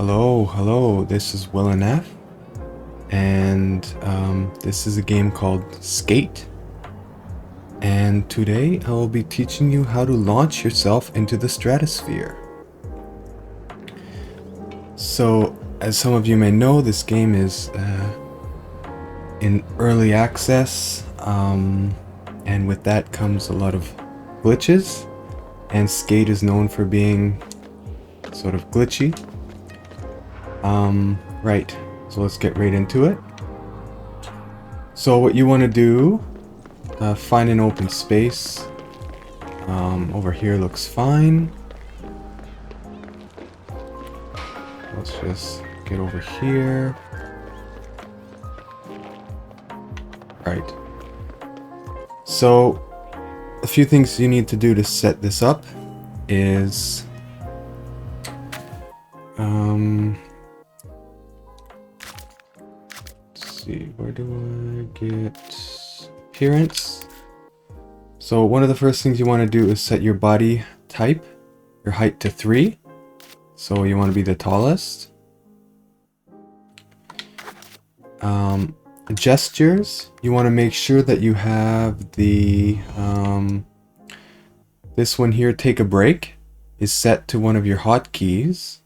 Hello, this is WilNF, and this is a game called Skate. And today I will be teaching you how to launch yourself into the stratosphere. So, as some of you may know, this game is in early access, and with that comes a lot of glitches, and Skate is known for being sort of glitchy. Right, so let's get right into it. So what you want to do, find an open space. Over here looks fine. Let's just get over here. Right. So a few things you need to do to set this up is let's see, where do I get appearance? So one of the first things you want to do is set your body type, your height to 3. So you want to be the tallest. Gestures, you want to make sure that you have the this one here, take a break, is set to one of your hotkeys,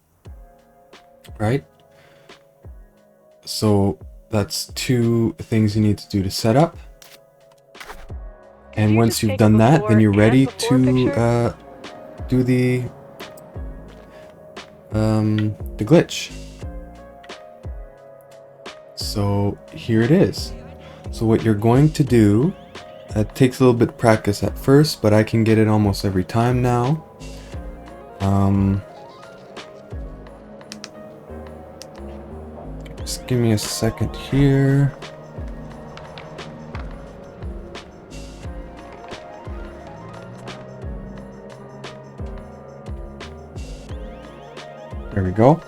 right? So that's 2 things you need to do to set up. And once you've done that, then you're ready to do the glitch. So here it is. So what you're going to do, it takes a little bit of practice at first, but I can get it almost every time now. Just give me a second here. There we go.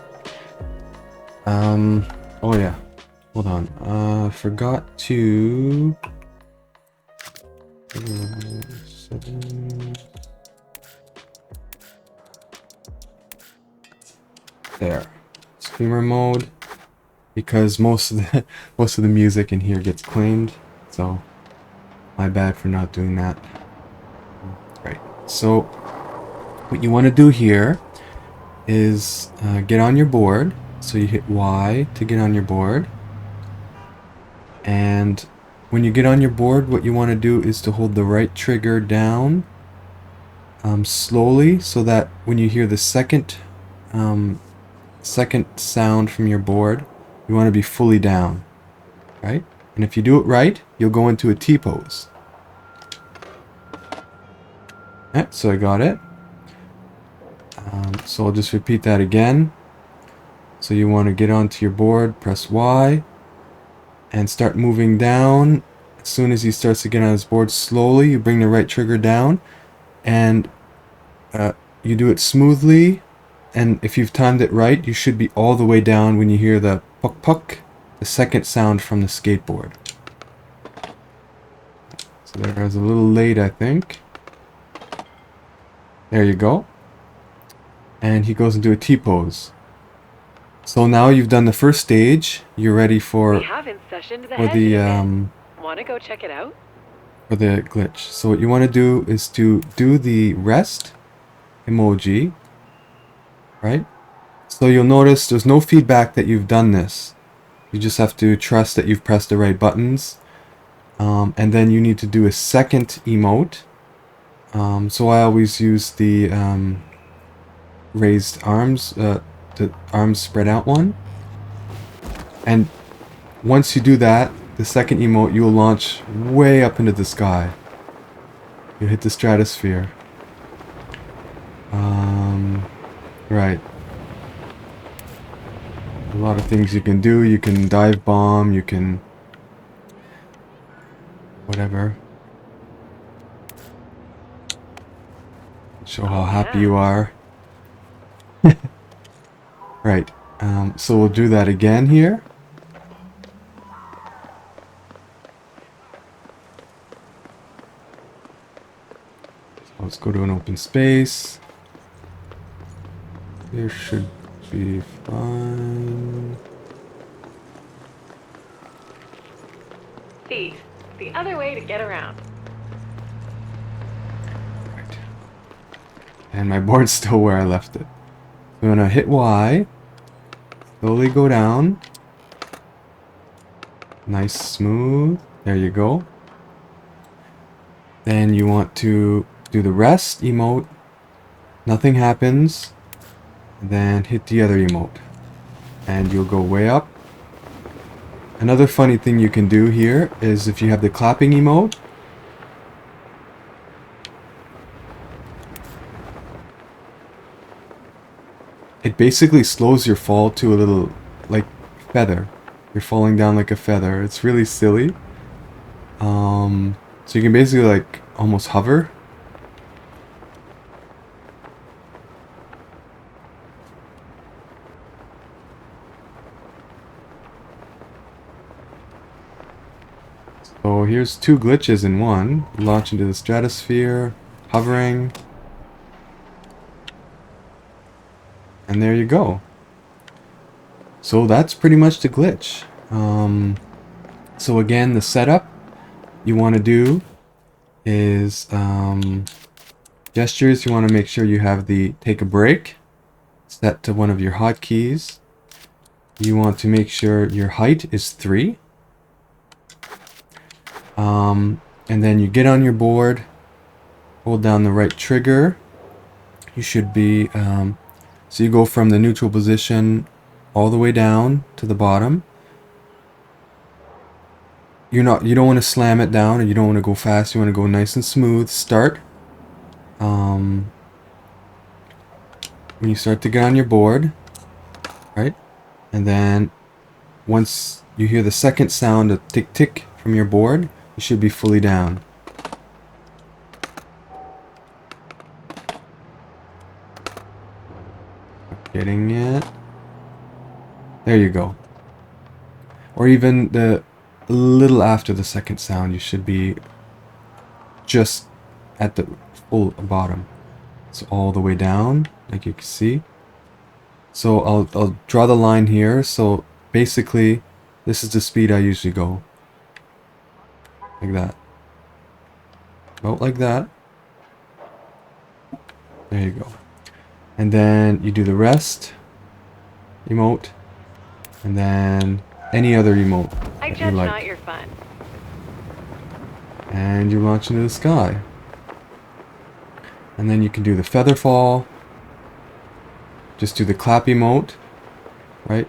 Oh yeah. Hold on. Forgot to... There. Streamer mode. Because most of the music in here gets claimed. So, my bad for not doing that. Right. So, what you want to do here is get on your board. So you hit Y to get on your board. And when you get on your board, what you want to do is to hold the right trigger down slowly, so that when you hear the second sound from your board, you want to be fully down, right? And if you do it right, you'll go into a T-pose. Yeah, so I got it. So I'll just repeat that again. So you want to get onto your board, press Y, and start moving down. As soon as he starts to get on his board, slowly you bring the right trigger down, and you do it smoothly. And if you've timed it right, you should be all the way down when you hear the puck puck, the second sound from the skateboard. So there was a little late, I think. There you go. And he goes into a T-pose. So now you've done the first stage. You're ready for Want to go check it out? For the glitch. So what you want to do is to do the rest emoji, right? So you'll notice there's no feedback that you've done this. You just have to trust that you've pressed the right buttons. And then you need to do a second emote. So I always use the raised arms, the arms spread out one. And once you do that, the second emote, you will launch way up into the sky. You hit the stratosphere. Right. A lot of things you can do. You can dive bomb, you can... whatever. Show how happy you are. Right. So we'll do that again here. So let's go to an open space. There should Be fine. Feet. The other way to get around. Right. And my board's still where I left it. I'm gonna hit Y. Slowly go down. Nice, smooth. There you go. Then you want to do the rest emote. Nothing happens. Then hit the other emote. And you'll go way up. Another funny thing you can do here is if you have the clapping emote, it basically slows your fall to a little, like, feather. You're falling down like a feather. It's really silly. So you can basically, like, almost hover. So here's two glitches in one. Launch into the Stratosphere, hovering. And there you go. So that's pretty much the glitch. So again, the setup you want to do is gestures. You want to make sure you have the take a break set to one of your hotkeys. You want to make sure your height is 3. And then you get on your board, hold down the right trigger. You should be, so you go from the neutral position all the way down to the bottom. You don't want to slam it down, or you don't want to go fast. You want to go nice and smooth. Start. When you start to get on your board, right? And then once you hear the second sound of tick tick from your board, you should be fully down. Getting it. There you go. Or even a little after the second sound, you should be just at the full bottom. So all the way down, like you can see. So I'll draw the line here. So basically, this is the speed I usually go. Like that. About like that. There you go. And then you do the rest emote. And then any other emote I that you judge like. not your fun. And you launch into the sky. And then you can do the feather fall. Just do the clap emote. Right?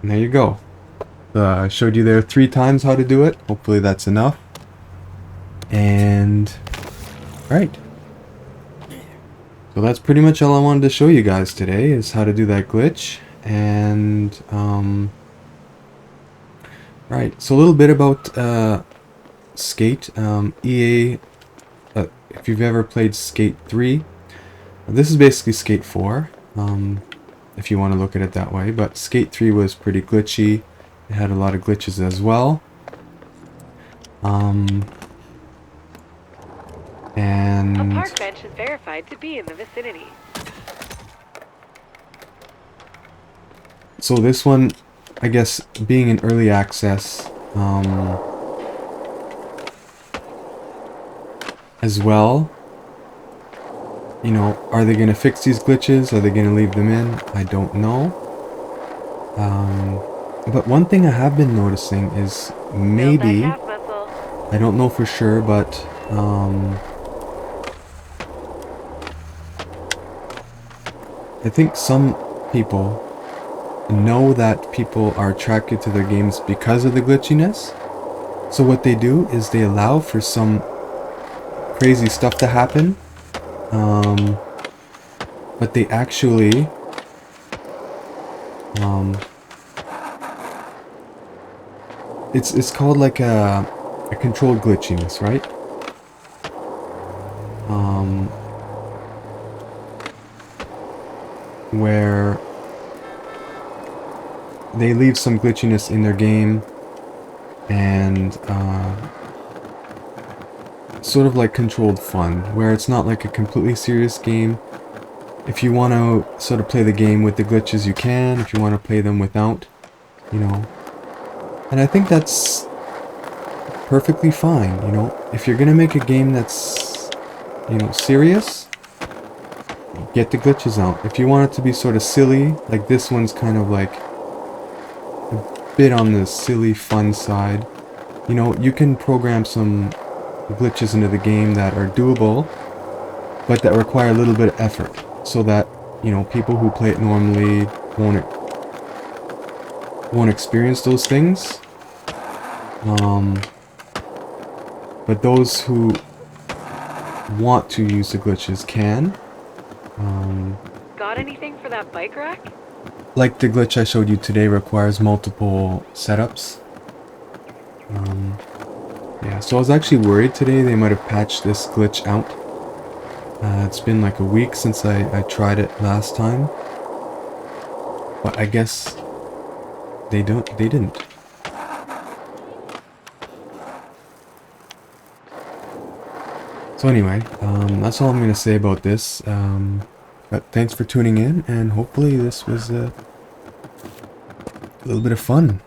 And there you go. I showed you there 3 times how to do it. Hopefully that's enough. And right. So that's pretty much all I wanted to show you guys today, is how to do that glitch. And right. So a little bit about Skate. EA. If you've ever played Skate 3, this is basically Skate 4. If you want to look at it that way. But Skate 3 was pretty glitchy. It had a lot of glitches as well. And A park bench is verified to be in the vicinity. so this one, I guess, being in early access, as well, you know, are they going to fix these glitches? Are they going to leave them in? I don't know. But one thing I have been noticing is maybe, Build that calf muscle. I don't know for sure, but I think some people know that people are attracted to their games because of the glitchiness. So what they do is they allow for some crazy stuff to happen, but they actually it's called like a controlled glitchiness, right? Where they leave some glitchiness in their game, and sort of like controlled fun, where it's not like a completely serious game. If you want to sort of play the game with the glitches, you can. If you want to play them without, you know. And I think that's perfectly fine, you know. If you're gonna make a game that's, you know, serious, get the glitches out. If you want it to be sort of silly, like this one's kind of like a bit on the silly fun side, you know, you can program some glitches into the game that are doable, but that require a little bit of effort, so that, you know, people who play it normally won't experience those things. But those who want to use the glitches can. Got anything for that bike rack? Like the glitch I showed you today requires multiple setups. Yeah, so I was actually worried today they might have patched this glitch out. It's been like a week since I tried it last time. But I guess they didn't. So anyway, that's all I'm going to say about this. But thanks for tuning in, and hopefully this was a little bit of fun.